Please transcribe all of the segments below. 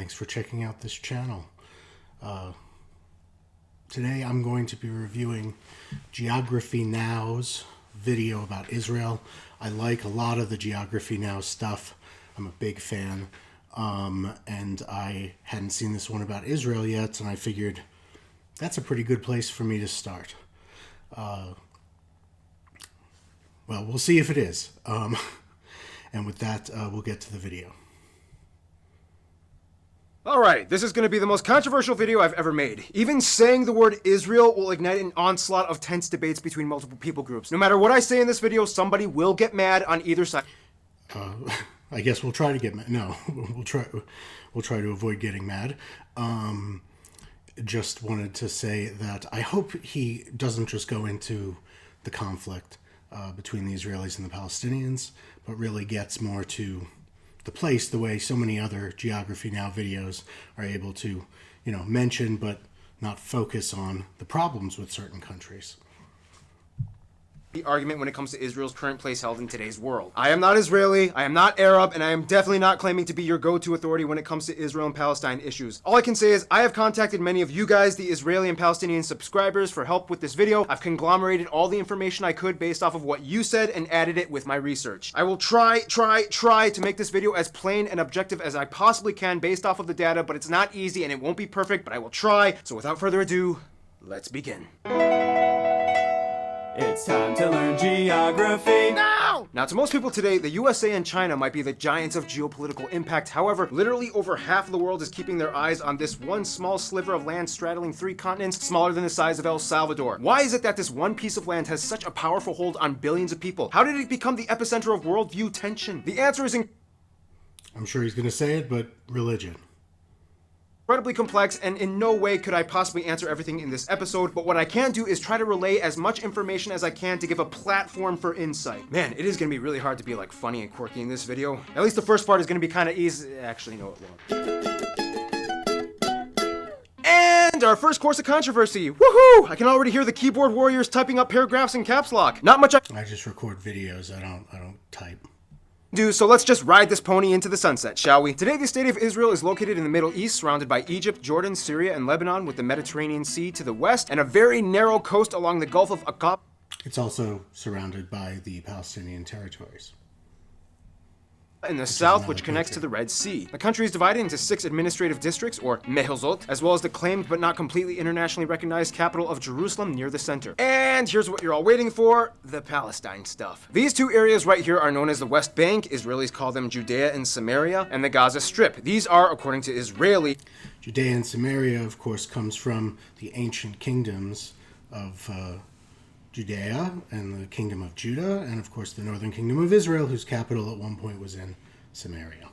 Thanks for checking out this channel. Today I'm going to be reviewing Geography Now's video about Israel. I like a lot of the Geography Now stuff. I'm a big fan. And I hadn't seen this one about Israel yet, and I figured that's a pretty good place for me to start. Well, we'll see if it is. And with that, we'll get to the video. Alright, this is going to be the most controversial video I've ever made. Even saying the word Israel will ignite an onslaught of tense debates between multiple people groups. No matter what I say in this video, somebody will get mad on either side. I guess we'll try to get mad. No, we'll try to avoid getting mad. Just wanted to say that I hope he doesn't just go into the conflict between the Israelis and the Palestinians, but really gets more to the place, the way so many other Geography Now videos are able to, mention but not focus on the problems with certain countries. The argument when it comes to Israel's current place held in today's world. I am not Israeli, I am not Arab, and I am definitely not claiming to be your go-to authority when it comes to Israel and Palestine issues. All I can say is I have contacted many of you guys, the Israeli and Palestinian subscribers, for help with this video. I've conglomerated all the information I could based off of what you said and added it with my research. I will try to make this video as plain and objective as I possibly can based off of the data, but it's not easy and it won't be perfect, but I will try. So without further ado, let's begin. It's time to learn geography now! Now, to most people today, the USA and China might be the giants of geopolitical impact. However, literally over half of the world is keeping their eyes on this one small sliver of land straddling 3 continents, smaller than the size of El Salvador. Why is it that this one piece of land has such a powerful hold on billions of people? How did it become the epicenter of worldview tension? The answer is I'm sure he's going to say it, but religion. Incredibly complex, and in no way could I possibly answer everything in this episode, but what I can do is try to relay as much information as I can to give a platform for insight. Man, it is going to be really hard to be funny and quirky in this video. At least the first part is going to be kind of easy. Actually, no, it won't. And our first course of controversy. Woohoo! I can already hear the keyboard warriors typing up paragraphs in caps lock. Not much I just record videos. I don't type. So let's just ride this pony into the sunset, shall we? Today, the state of Israel is located in the Middle East, surrounded by Egypt, Jordan, Syria, and Lebanon, with the Mediterranean Sea to the west, and a very narrow coast along the Gulf of Aqaba. It's also surrounded by the Palestinian territories In the south, which connects to the Red Sea. The country is divided into 6 administrative districts, or mehuzot, as well as the claimed but not completely internationally recognized capital of Jerusalem near the center. And here's what you're all waiting for, the Palestine stuff. These 2 areas right here are known as the West Bank. Israelis call them Judea and Samaria, and the Gaza Strip. These are, according to Israeli, Judea and Samaria, of course, comes from the ancient kingdoms of Judea and the kingdom of Judah, and of course the northern kingdom of Israel, whose capital at one point was in Samaria.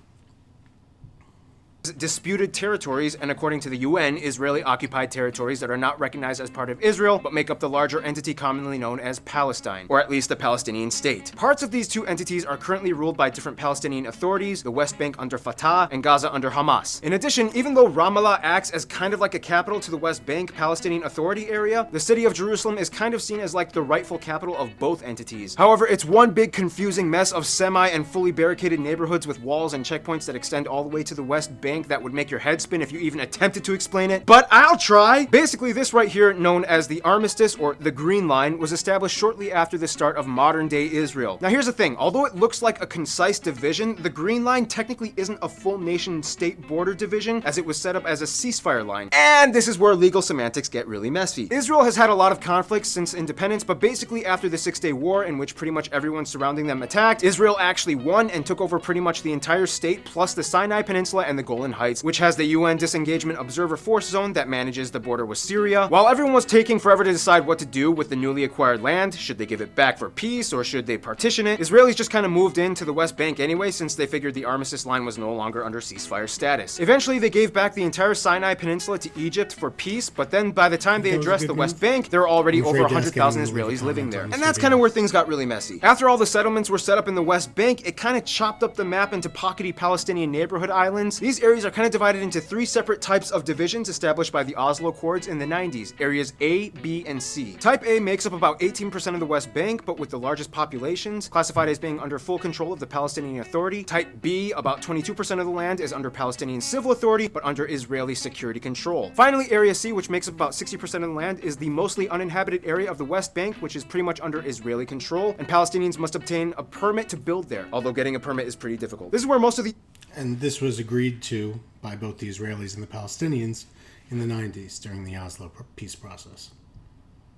Disputed territories, and according to the UN, Israeli occupied territories that are not recognized as part of Israel, but make up the larger entity commonly known as Palestine, or at least the Palestinian state. Parts of these 2 entities are currently ruled by different Palestinian authorities, the West Bank under Fatah, and Gaza under Hamas. In addition, even though Ramallah acts as kind of like a capital to the West Bank Palestinian Authority area, the city of Jerusalem is kind of seen as like the rightful capital of both entities. However, it's one big confusing mess of semi and fully barricaded neighborhoods with walls and checkpoints that extend all the way to the West Bank that would make your head spin if you even attempted to explain it, but I'll try. Basically, this right here, known as the Armistice or the Green Line, was established shortly after the start of modern-day Israel. Now here's the thing, although it looks like a concise division, the Green Line technically isn't a full nation-state border division, as it was set up as a ceasefire line. And this is where legal semantics get really messy. Israel has had a lot of conflicts since independence, but basically after the 6-Day War, in which pretty much everyone surrounding them attacked, Israel actually won and took over pretty much the entire state, plus the Sinai Peninsula and the Golan Heights, which has the UN Disengagement Observer Force Zone that manages the border with Syria. While everyone was taking forever to decide what to do with the newly acquired land, should they give it back for peace or should they partition it, Israelis just kind of moved into the West Bank anyway, since they figured the armistice line was no longer under ceasefire status. Eventually, they gave back the entire Sinai Peninsula to Egypt for peace, but then by the time they addressed the West Bank, there were already over 100,000 Israelis living there. And that's kind of where things got really messy. After all the settlements were set up in the West Bank, it kind of chopped up the map into pockety Palestinian neighborhood islands. These areas areas are kind of divided into three separate types of divisions established by the Oslo Accords in the 90s, areas A, B, and C. Type A makes up about 18% of the West Bank, but with the largest populations, classified as being under full control of the Palestinian Authority. Type B, about 22% of the land, is under Palestinian civil authority, but under Israeli security control. Finally, area C, which makes up about 60% of the land, is the mostly uninhabited area of the West Bank, which is pretty much under Israeli control, and Palestinians must obtain a permit to build there, although getting a permit is pretty difficult. This is where most of the And this was agreed to by both the Israelis and the Palestinians in the 90s during the Oslo peace process.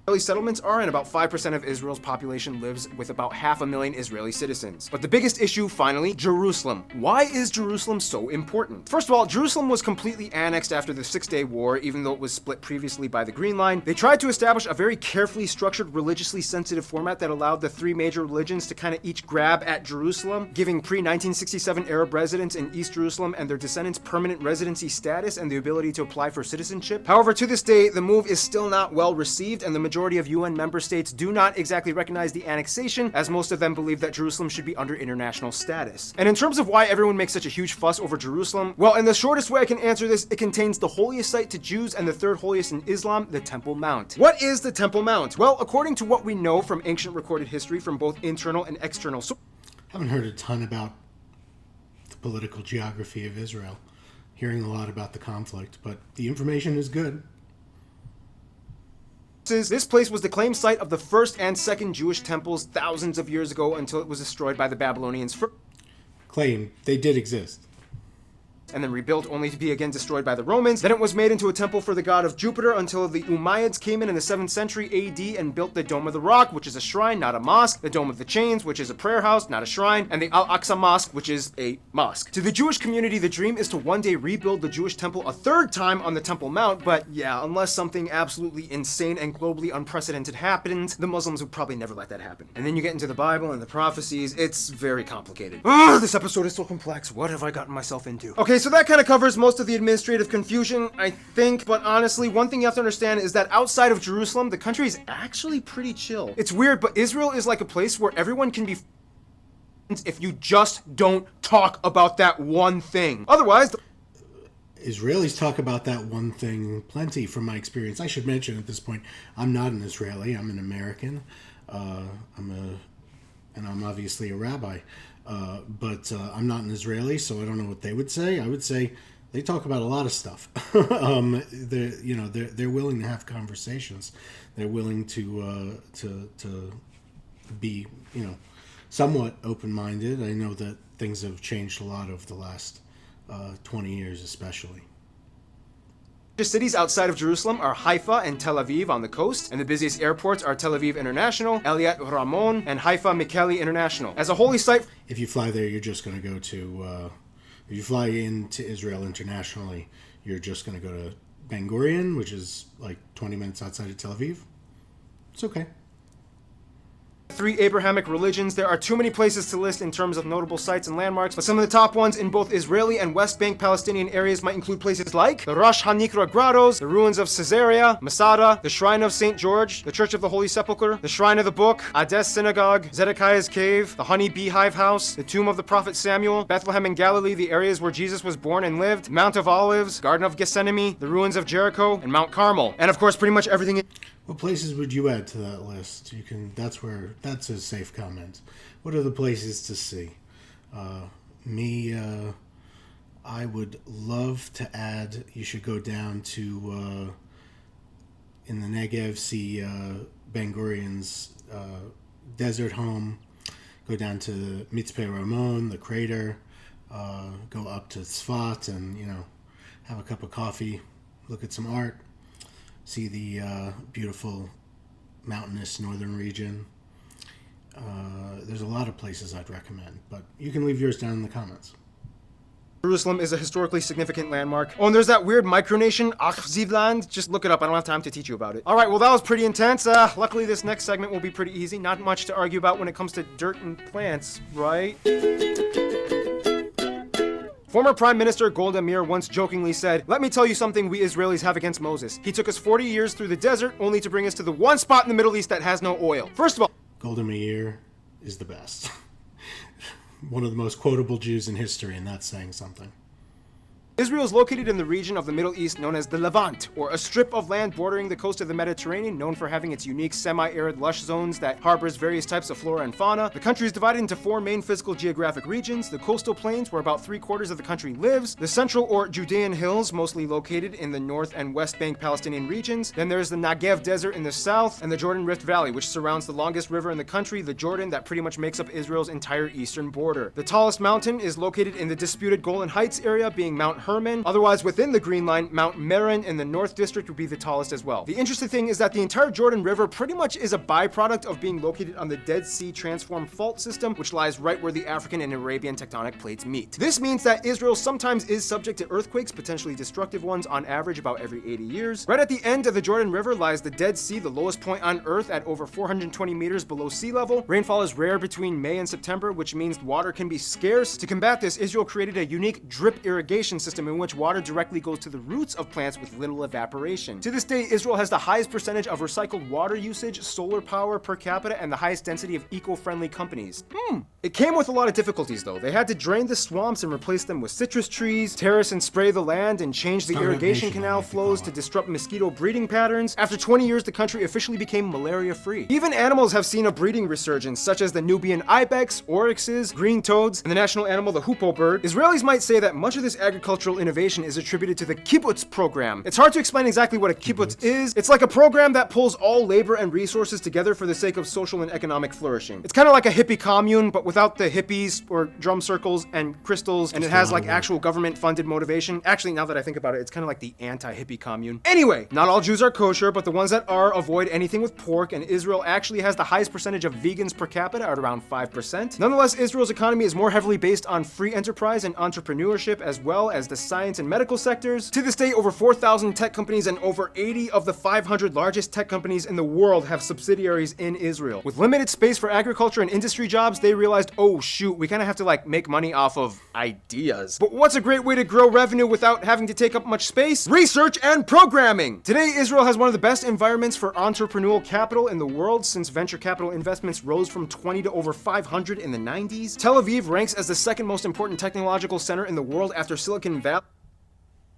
Israeli settlements are, and about 5% of Israel's population lives with about 500,000 Israeli citizens. But the biggest issue, finally, Jerusalem. Why is Jerusalem so important? First of all, Jerusalem was completely annexed after the Six-Day War, even though it was split previously by the Green Line. They tried to establish a very carefully structured, religiously sensitive format that allowed the three major religions to kind of each grab at Jerusalem, giving pre-1967 Arab residents in East Jerusalem and their descendants permanent residency status and the ability to apply for citizenship. However, to this day, the move is still not well received, and the majority of UN member states do not exactly recognize the annexation, as most of them believe that Jerusalem should be under international status. And in terms of why everyone makes such a huge fuss over Jerusalem, well, in the shortest way I can answer this, it contains the holiest site to Jews and the third holiest in Islam, the Temple Mount. What is the Temple Mount? Well, according to what we know from ancient recorded history from both internal and external sources, Haven't heard a ton about the political geography of Israel. Hearing a lot about the conflict, but the information is good. this place was the claimed site of the first and second Jewish temples thousands of years ago until it was destroyed by the Babylonians Claim they did exist. and then rebuilt only to be again destroyed by the Romans. Then it was made into a temple for the god of Jupiter until the Umayyads came in the 7th century AD and built the Dome of the Rock, which is a shrine, not a mosque, the Dome of the Chains, which is a prayer house, not a shrine, and the Al-Aqsa Mosque, which is a mosque. To the Jewish community, the dream is to one day rebuild the Jewish temple a third time on the Temple Mount, but yeah, unless something absolutely insane and globally unprecedented happens, the Muslims would probably never let that happen. And then you get into the Bible and the prophecies, it's very complicated. This episode is so complex. What have I gotten myself into? Okay, so that kind of covers most of the administrative confusion, I think, but honestly, one thing you have to understand is that outside of Jerusalem, the country is actually pretty chill. It's weird, but Israel is like a place where everyone can be if you just don't talk about that one thing. Otherwise, Israelis talk about that one thing plenty from my experience. I should mention at this point, I'm not an Israeli, I'm an American. I'm obviously a rabbi. But I'm not an Israeli, so I don't know what they would say. I would say they talk about a lot of stuff. They're willing to have conversations. They're willing to be, somewhat open-minded. I know that things have changed a lot over the last 20 years, especially. cities outside of Jerusalem are Haifa and Tel Aviv on the coast, and the busiest airports are Tel Aviv International, Eliat Ramon, and Haifa Mikeli International. As a holy site, If you fly there, you're just going to go to, if you fly into Israel internationally, you're just going to go to Ben Gurion, which is like 20 minutes outside of Tel Aviv. It's okay. three Abrahamic religions, there are too many places to list in terms of notable sites and landmarks, but some of the top ones in both Israeli and West Bank Palestinian areas might include places like the Rosh HaNikra Grottos, the ruins of Caesarea, Masada, the Shrine of St. George, the Church of the Holy Sepulchre, the Shrine of the Book, Ades Synagogue, Zedekiah's Cave, the Honey Beehive House, the Tomb of the Prophet Samuel, Bethlehem and Galilee, the areas where Jesus was born and lived, Mount of Olives, Garden of Gethsemane, the ruins of Jericho, and Mount Carmel. And of course, pretty much everything What places would you add to that list? That's a safe comment. What are the places to see? I would love to add, you should go down to, in the Negev, see Ben Gurion's desert home, go down to Mitzpeh Ramon, the crater, go up to Tzfat and, have a cup of coffee, look at some art. See the beautiful mountainous northern region. There's a lot of places I'd recommend, but you can leave yours down in the comments. Jerusalem is a historically significant landmark. Oh, and there's that weird micronation, Achzivland. Just look it up. I don't have time to teach you about it. All right, well, that was pretty intense. Luckily, this next segment will be pretty easy. Not much to argue about when it comes to dirt and plants, right? Former Prime Minister Golda Meir once jokingly said, "Let me tell you something we Israelis have against Moses. He took us 40 years through the desert only to bring us to the one spot in the Middle East that has no oil." First of all, Golda Meir is the best. One of the most quotable Jews in history, and that's saying something. Israel is located in the region of the Middle East known as the Levant, or a strip of land bordering the coast of the Mediterranean, known for having its unique semi-arid lush zones that harbors various types of flora and fauna. The country is divided into 4 main physical geographic regions: the coastal plains, where about 3/4 of the country lives; the central or Judean hills, mostly located in the north and west bank Palestinian regions; then there's the Negev desert in the south, and the Jordan Rift Valley, which surrounds the longest river in the country, the Jordan, that pretty much makes up Israel's entire eastern border. The tallest mountain is located in the disputed Golan Heights area, being Mount Hermon. Otherwise, within the Green Line, Mount Meron in the North District would be the tallest as well. The interesting thing is that the entire Jordan River pretty much is a byproduct of being located on the Dead Sea Transform Fault System, which lies right where the African and Arabian tectonic plates meet. This means that Israel sometimes is subject to earthquakes, potentially destructive ones on average about every 80 years. Right at the end of the Jordan River lies the Dead Sea, the lowest point on Earth at over 420 meters below sea level. Rainfall is rare between May and September, which means water can be scarce. To combat this, Israel created a unique drip irrigation system in which water directly goes to the roots of plants with little evaporation. To this day, Israel has the highest percentage of recycled water usage, solar power per capita, and the highest density of eco-friendly companies. It came with a lot of difficulties though. They had to drain the swamps and replace them with citrus trees, terrace and spray the land, and change the irrigation canal flows to disrupt mosquito breeding patterns. After 20 years, the country officially became malaria-free. Even animals have seen a breeding resurgence, such as the Nubian ibex, oryxes, green toads, and the national animal, the hoopoe bird. Israelis might say that much of this agricultural innovation is attributed to the kibbutz program. It's hard to explain exactly what a kibbutz is. It's like a program that pulls all labor and resources together for the sake of social and economic flourishing. It's kind of like a hippie commune, but without the hippies or drum circles and crystals, and it has like actual government-funded motivation. Actually, now that I think about it, it's kind of like the anti-hippie commune. Anyway, not all Jews are kosher, but the ones that are avoid anything with pork, and Israel actually has the highest percentage of vegans per capita at around 5%. Nonetheless, Israel's economy is more heavily based on free enterprise and entrepreneurship, as well as the science and medical sectors. To this day, over 4,000 tech companies and over 80 of the 500 largest tech companies in the world have subsidiaries in Israel. With limited space for agriculture and industry jobs, they realized, oh shoot, we kind of have to like make money off of ideas. But what's a great way to grow revenue without having to take up much space? Research and programming! Today, Israel has one of the best environments for entrepreneurial capital in the world, since venture capital investments rose from 20 to over 500 in the 90s. Tel Aviv ranks as the second most important technological center in the world after Silicon Valley.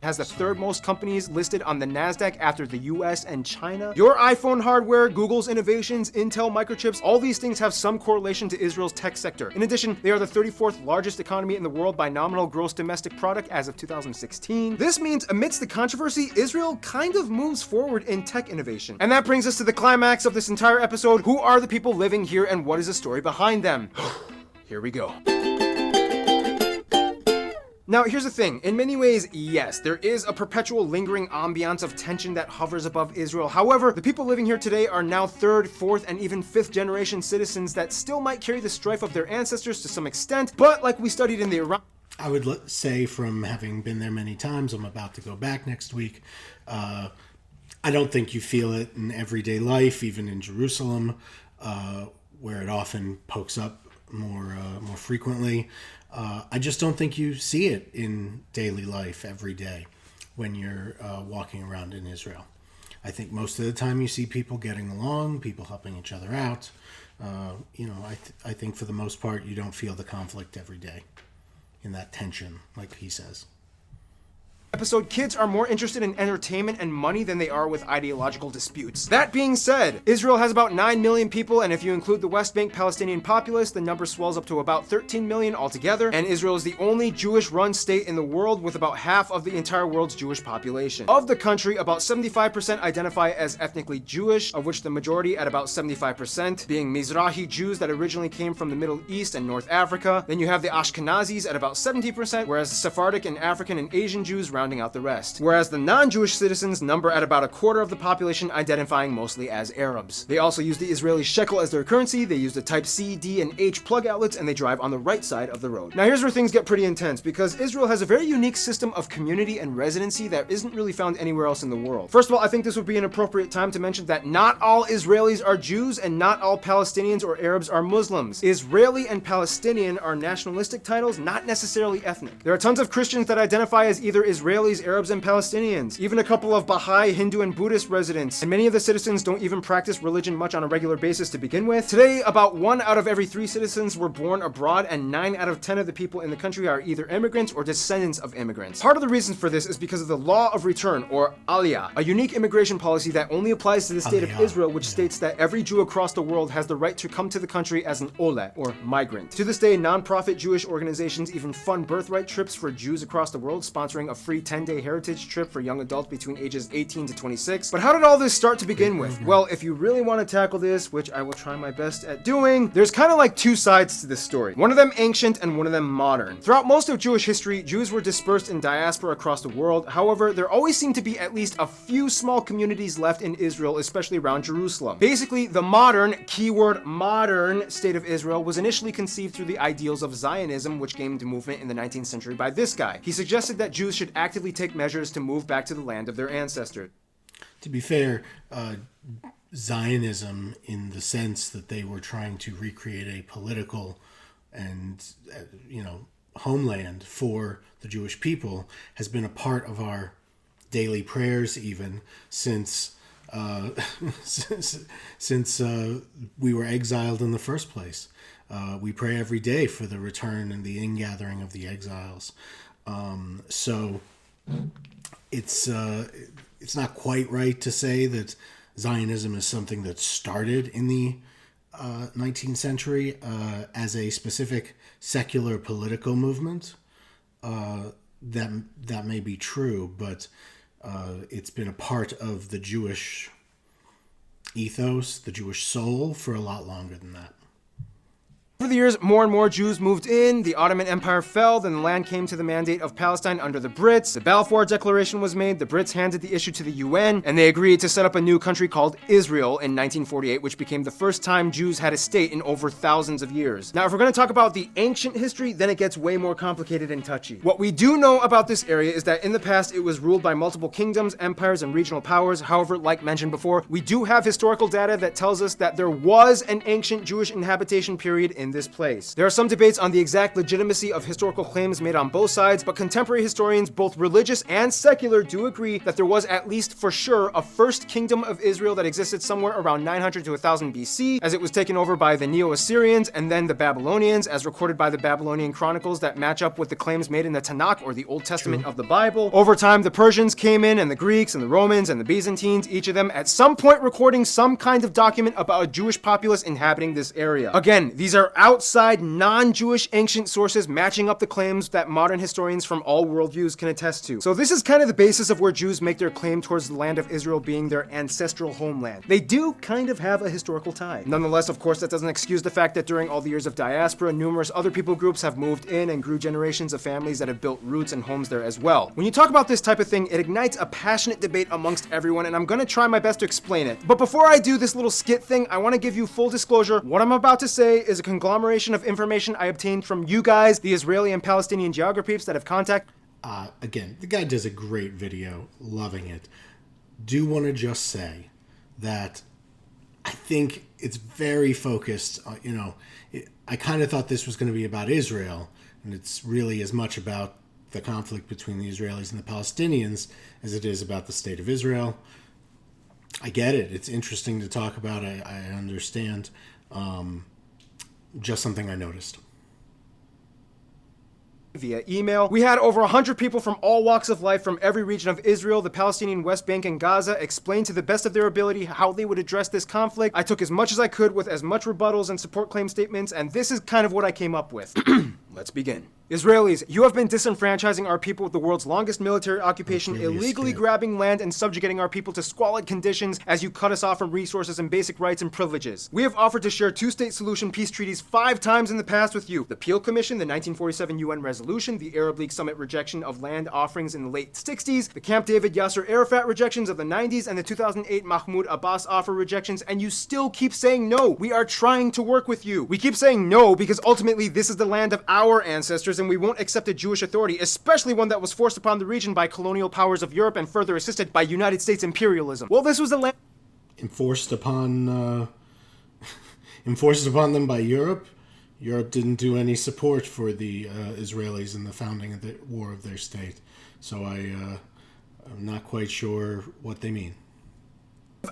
Has the third most companies listed on the NASDAQ after the US and China. Your iPhone hardware, Google's innovations, Intel microchips, all these things have some correlation to Israel's tech sector. In addition, they are the 34th largest economy in the world by nominal gross domestic product as of 2016. This means amidst the controversy, Israel kind of moves forward in tech innovation. And that brings us to the climax of this entire episode. Who are the people living here and what is the story behind them? Here we go. Now, here's the thing. In many ways, yes, there is a perpetual lingering ambiance of tension that hovers above Israel. However, the people living here today are now 3rd, 4th, and even 5th generation citizens that still might carry the strife of their ancestors to some extent, but like we studied in the Iran... I would say, from having been there many times, I'm about to go back next week. I don't think you feel it in everyday life, even in Jerusalem, where it often pokes up more frequently. I just don't think you see it in daily life every day when you're walking around in Israel. I think most of the time you see people getting along, people helping each other out. I think for the most part you don't feel the conflict every day in that tension, like he says. Episode, kids are more interested in entertainment and money than they are with ideological disputes. That being said, Israel has about 9 million people, and if you include the West Bank Palestinian populace, the number swells up to about 13 million altogether, and Israel is the only Jewish-run state in the world with about half of the entire world's Jewish population. Of the country, about 75% identify as ethnically Jewish, of which the majority at about 75% being Mizrahi Jews that originally came from the Middle East and North Africa. Then you have the Ashkenazis at about 70%, whereas Sephardic and African and Asian Jews rounding out the rest. Whereas the non-Jewish citizens number at about 1/4 of the population, identifying mostly as Arabs. They also use the Israeli shekel as their currency, they use the type C, D, and H plug outlets, and they drive on the right side of the road. Now here's where things get pretty intense, because Israel has a very unique system of community and residency that isn't really found anywhere else in the world. First of all, I think this would be an appropriate time to mention that not all Israelis are Jews, and not all Palestinians or Arabs are Muslims. Israeli and Palestinian are nationalistic titles, not necessarily ethnic. There are tons of Christians that identify as either Israeli Israelis, Arabs, and Palestinians. Even a couple of Baha'i, Hindu, and Buddhist residents. And many of the citizens don't even practice religion much on a regular basis to begin with. Today, about 1 out of every 3 citizens were born abroad, and 9 out of 10 of the people in the country are either immigrants or descendants of immigrants. Part of the reason for this is because of the law of return, or aliyah, a unique immigration policy that only applies to the state of Israel, which states that every Jew across the world has the right to come to the country as an ole, or migrant. To this day, non-profit Jewish organizations even fund birthright trips for Jews across the world, sponsoring a free 10-day heritage trip for young adults between ages 18 to 26. But how did all this start to begin with? Well, if you really want to tackle this, which I will try my best at doing, there's kind of like 2 sides to this story. One of them ancient and one of them modern. Throughout most of Jewish history, Jews were dispersed in diaspora across the world. However, there always seemed to be at least a few small communities left in Israel, especially around Jerusalem. Basically, the modern, keyword modern, state of Israel was initially conceived through the ideals of Zionism, which gained movement in the 19th century by this guy. He suggested that Jews should actively take measures to move back to the land of their ancestors. To be fair, Zionism, in the sense that they were trying to recreate a political and, homeland for the Jewish people, has been a part of our daily prayers even since since we were exiled in the first place. We pray every day for the return and the ingathering of the exiles. So it's not quite right to say that Zionism is something that started in the 19th century as a specific secular political movement. That may be true, but it's been a part of the Jewish ethos, the Jewish soul, for a lot longer than that. Over the years, more and more Jews moved in, the Ottoman Empire fell, then the land came to the mandate of Palestine under the Brits, the Balfour Declaration was made, the Brits handed the issue to the UN, and they agreed to set up a new country called Israel in 1948, which became the first time Jews had a state in over thousands of years. Now, if we're going to talk about the ancient history, then it gets way more complicated and touchy. What we do know about this area is that in the past, it was ruled by multiple kingdoms, empires, and regional powers. However, like mentioned before, we do have historical data that tells us that there was an ancient Jewish inhabitation period in this place. There are some debates on the exact legitimacy of historical claims made on both sides, but contemporary historians, both religious and secular, do agree that there was at least for sure a first kingdom of Israel that existed somewhere around 900 to 1000 BC, as it was taken over by the Neo-Assyrians and then the Babylonians, as recorded by the Babylonian chronicles that match up with the claims made in the Tanakh, or the Old Testament of the Bible. Over time, the Persians came in, and the Greeks and the Romans and the Byzantines, each of them at some point recording some kind of document about a Jewish populace inhabiting this area. Again, these are outside non-Jewish ancient sources matching up the claims that modern historians from all worldviews can attest to. So this is kind of the basis of where Jews make their claim towards the land of Israel being their ancestral homeland. They do kind of have a historical tie. Nonetheless, of course, that doesn't excuse the fact that during all the years of diaspora, numerous other people groups have moved in and grew generations of families that have built roots and homes there as well. When you talk about this type of thing, it ignites a passionate debate amongst everyone, and I'm gonna try my best to explain it. But before I do this little skit thing, I want to give you full disclosure. What I'm about to say is a conglomeration of information I obtained from you guys, the Israeli and Palestinian geographers that have contacted. Again, the guy does a great video, loving it. Do want to just say that I think it's very focused on, I kind of thought this was going to be about Israel, and it's really as much about the conflict between the Israelis and the Palestinians as it is about the state of Israel. I get it. It's interesting to talk about. I understand. Just something I noticed. Via email. We had over 100 people from all walks of life from every region of Israel, the Palestinian West Bank, and Gaza explain to the best of their ability how they would address this conflict. I took as much as I could with as much rebuttals and support claim statements, and this is kind of what I came up with. Let's begin. Israelis, you have been disenfranchising our people with the world's longest military occupation, illegally grabbing land and subjugating our people to squalid conditions as you cut us off from resources and basic rights and privileges. We have offered to share two-state solution peace treaties 5 times in the past with you. The Peel Commission, the 1947 UN resolution, the Arab League summit rejection of land offerings in the late 60s, the Camp David Yasser Arafat rejections of the 90s, and the 2008 Mahmoud Abbas offer rejections, and you still keep saying no. We are trying to work with you. We keep saying no because ultimately this is the land of our ancestors, and we won't accept a Jewish authority, especially one that was forced upon the region by colonial powers of Europe and further assisted by United States imperialism. Well, this was the land enforced upon them by Europe. Europe didn't do any support for the Israelis in the founding of the war of their state. So I'm not quite sure what they mean.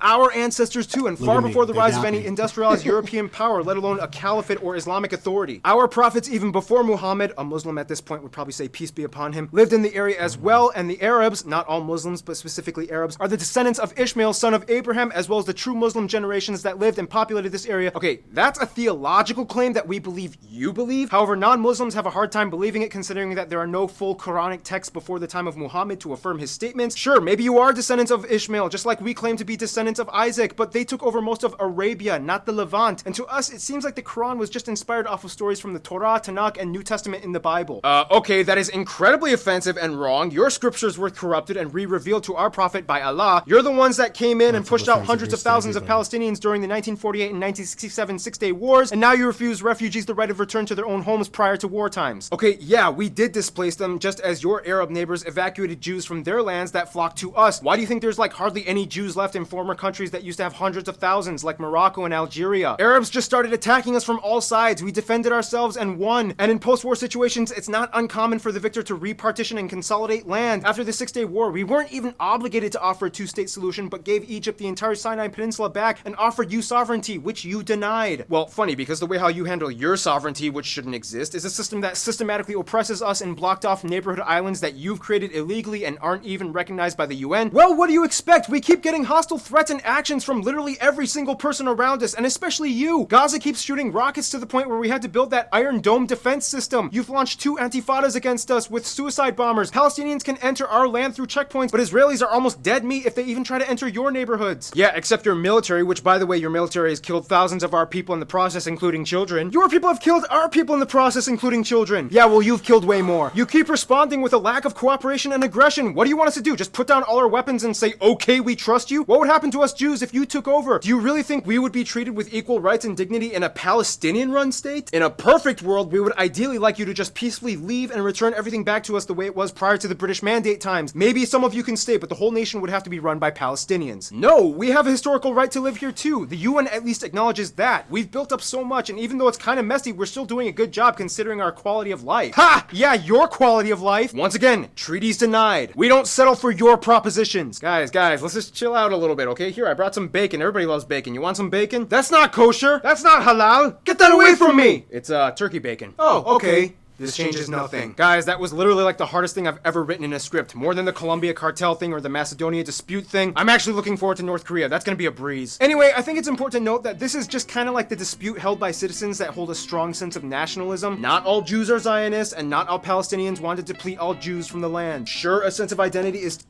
Our ancestors too, and far at me, before the they rise got of any me. industrialized European power, let alone a caliphate or Islamic authority. Our prophets, even before Muhammad, a Muslim at this point would probably say peace be upon him, lived in the area as well, and the Arabs, not all Muslims, but specifically Arabs, are the descendants of Ishmael, son of Abraham, as well as the true Muslim generations that lived and populated this area. Okay, that's a theological claim that we believe you believe. However, non-Muslims have a hard time believing it, considering that there are no full Quranic texts before the time of Muhammad to affirm his statements. Sure, maybe you are descendants of Ishmael, just like we claim to be descendants of Isaac, but they took over most of Arabia, not the Levant. And to us, it seems like the Quran was just inspired off of stories from the Torah, Tanakh, and New Testament in the Bible. Okay, that is incredibly offensive and wrong. Your scriptures were corrupted and re-revealed to our prophet by Allah. You're the ones that came in and pushed out hundreds of thousands of Palestinians during the 1948 and 1967 Six-Day Wars, and now you refuse refugees the right of return to their own homes prior to war times. Okay, yeah, we did displace them, just as your Arab neighbors evacuated Jews from their lands that flocked to us. Why do you think there's like hardly any Jews left in former countries that used to have hundreds of thousands, like Morocco and Algeria? Arabs just started attacking us from all sides. We defended ourselves and won. And in post-war situations, it's not uncommon for the victor to repartition and consolidate land. After the Six-Day War, we weren't even obligated to offer a two-state solution, but gave Egypt the entire Sinai Peninsula back and offered you sovereignty, which you denied. Well, funny, because the way how you handle your sovereignty, which shouldn't exist, is a system that systematically oppresses us in blocked-off neighborhood islands that you've created illegally and aren't even recognized by the UN. Well, what do you expect? We keep getting hostile threats and actions from literally every single person around us, and especially you. Gaza keeps shooting rockets to the point where we had to build that Iron Dome defense system. You've launched 2 antifadas against us with suicide bombers. Palestinians can enter our land through checkpoints, but Israelis are almost dead meat if they even try to enter your neighborhoods. Yeah, except your military, which by the way, your military has killed thousands of our people in the process, including children. Your people have killed our people in the process, including children. Yeah, well, you've killed way more. You keep responding with a lack of cooperation and aggression. What do you want us to do? Just put down all our weapons and say, okay, we trust you? What would happen to us Jews if you took over? Do you really think we would be treated with equal rights and dignity in a Palestinian-run state? In a perfect world, we would ideally like you to just peacefully leave and return everything back to us the way it was prior to the British Mandate times. Maybe some of you can stay, but the whole nation would have to be run by Palestinians. No, we have a historical right to live here too. The UN at least acknowledges that. We've built up so much, and even though it's kind of messy, we're still doing a good job considering our quality of life. Ha! Yeah, your quality of life. Once again, treaties denied. We don't settle for your propositions. Guys, let's just chill out a little bit, okay? Here, I brought some bacon. Everybody loves bacon. You want some bacon? That's not kosher. That's not halal. Get that away from me! It's turkey bacon. Oh, okay. This changes nothing. Guys, that was literally like the hardest thing I've ever written in a script. More than the Columbia cartel thing or the Macedonia dispute thing. I'm actually looking forward to North Korea. That's gonna be a breeze. Anyway, I think it's important to note that this is just kind of like the dispute held by citizens that hold a strong sense of nationalism. Not all Jews are Zionists, and not all Palestinians wanted to deplete all Jews from the land. Sure, a sense of identity is...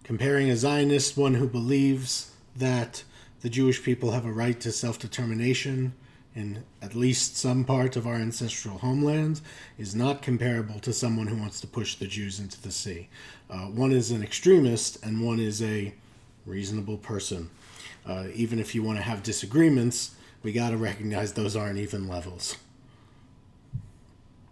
Comparing a Zionist, one who believes that the Jewish people have a right to self-determination in at least some part of our ancestral homelands, is not comparable to someone who wants to push the Jews into the sea. One is an extremist and one is a reasonable person. Even if you want to have disagreements, we got to recognize those aren't even levels.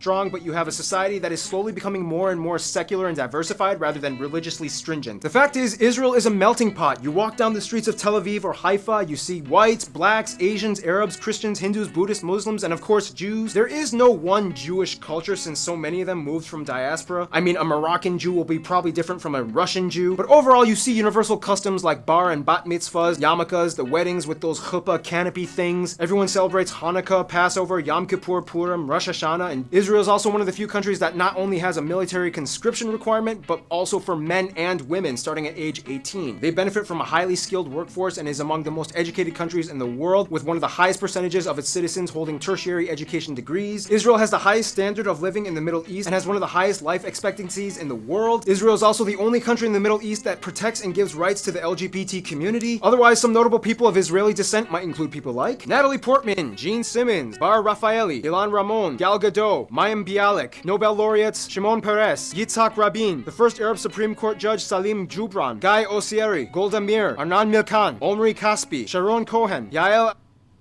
Strong, but you have a society that is slowly becoming more and more secular and diversified rather than religiously stringent. The fact is, Israel is a melting pot. You walk down the streets of Tel Aviv or Haifa, you see whites, blacks, Asians, Arabs, Christians, Hindus, Buddhists, Muslims, and of course Jews. There is no one Jewish culture since so many of them moved from diaspora. I mean, a Moroccan Jew will be probably different from a Russian Jew, but overall you see universal customs like bar and bat mitzvahs, yarmulkes, the weddings with those chuppah canopy things. Everyone celebrates Hanukkah, Passover, Yom Kippur, Purim, Rosh Hashanah, and Israel is also one of the few countries that not only has a military conscription requirement, but also for men and women starting at age 18. They benefit from a highly skilled workforce and is among the most educated countries in the world, with one of the highest percentages of its citizens holding tertiary education degrees. Israel has the highest standard of living in the Middle East and has one of the highest life expectancies in the world. Israel is also the only country in the Middle East that protects and gives rights to the LGBT community. Otherwise, some notable people of Israeli descent might include people like Natalie Portman, Gene Simmons, Bar Raffaeli, Ilan Ramon, Gal Gadot, Mayim Bialik, Nobel laureates Shimon Peres, Yitzhak Rabin, the first Arab Supreme Court Judge Salim Jubran, Guy Osieri, Golda Meir, Arnan Milkan, Omri Kaspi, Sharon Cohen, Yael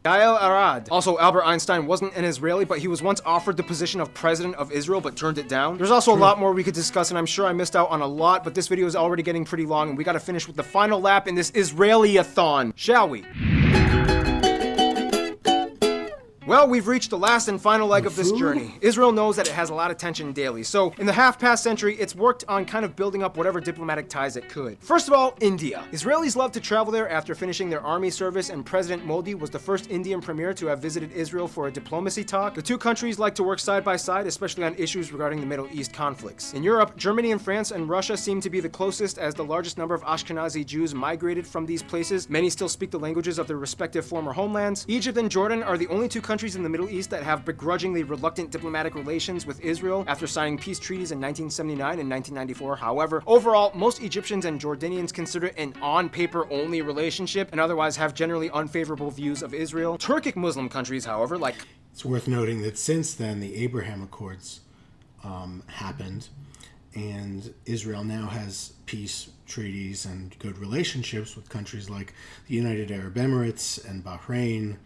Arad. Also, Albert Einstein wasn't an Israeli, but he was once offered the position of president of Israel, but turned it down. There's also a lot more we could discuss, and I'm sure I missed out on a lot, but this video is already getting pretty long, and we gotta finish with the final lap in this Israeli-a-thon, shall we? Well, we've reached the last and final leg of this food? journey. Israel knows that it has a lot of tension daily, so in the half-past century, it's worked on kind of building up whatever diplomatic ties it could. First of all, India. Israelis love to travel there after finishing their army service, and President Modi was the first Indian premier to have visited Israel for a diplomacy talk. The two countries like to work side by side, especially on issues regarding the Middle East conflicts. In Europe, Germany and France and Russia seem to be the closest, as the largest number of Ashkenazi Jews migrated from these places. Many still speak the languages of their respective former homelands. Egypt and Jordan are the only two countries in the Middle East that have begrudgingly reluctant diplomatic relations with Israel after signing peace treaties in 1979 and 1994. However, overall, most Egyptians and Jordanians consider it an on-paper only relationship and otherwise have generally unfavorable views of Israel. Turkic Muslim countries, however, like... It's worth noting that since then, the Abraham Accords happened, and Israel now has peace treaties and good relationships with countries like the United Arab Emirates and Bahrain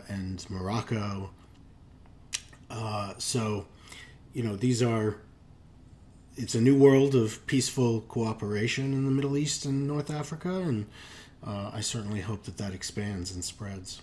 and Morocco. So, you know, it's a new world of peaceful cooperation in the Middle East and North Africa, and I certainly hope that expands and spreads.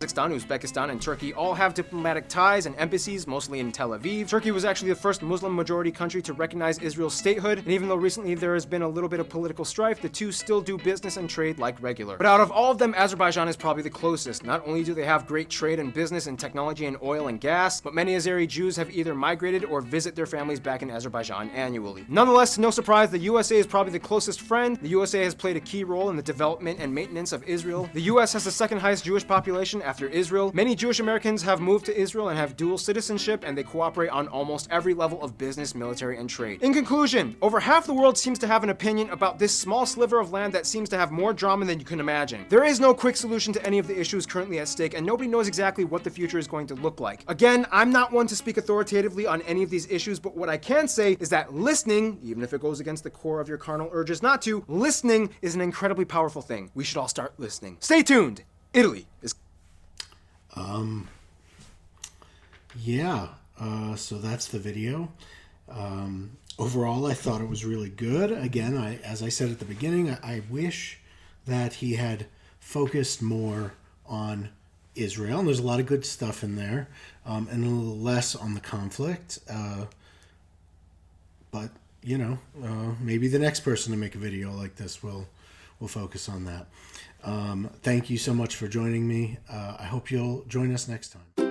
Kazakhstan, Uzbekistan, and Turkey all have diplomatic ties and embassies, mostly in Tel Aviv. Turkey was actually the first Muslim-majority country to recognize Israel's statehood, and even though recently there has been a little bit of political strife, the two still do business and trade like regular. But out of all of them, Azerbaijan is probably the closest. Not only do they have great trade and business and technology and oil and gas, but many Azeri Jews have either migrated or visit their families back in Azerbaijan annually. Nonetheless, no surprise, the USA is probably the closest friend. The USA has played a key role in the development and maintenance of Israel. The US has the second highest Jewish population after Israel. Many Jewish Americans have moved to Israel and have dual citizenship, and they cooperate on almost every level of business, military, and trade. In conclusion, over half the world seems to have an opinion about this small sliver of land that seems to have more drama than you can imagine. There is no quick solution to any of the issues currently at stake, and nobody knows exactly what the future is going to look like. Again, I'm not one to speak authoritatively on any of these issues, but what I can say is that listening, even if it goes against the core of your carnal urges not to, listening is an incredibly powerful thing. We should all start listening. Stay tuned. Italy is... So that's the video. Overall, I thought it was really good. Again, as I said at the beginning, I wish that he had focused more on Israel, and there's a lot of good stuff in there, and a little less on the conflict. But, you know, maybe the next person to make a video like this will focus on that. Thank you so much for joining me. I hope you'll join us next time.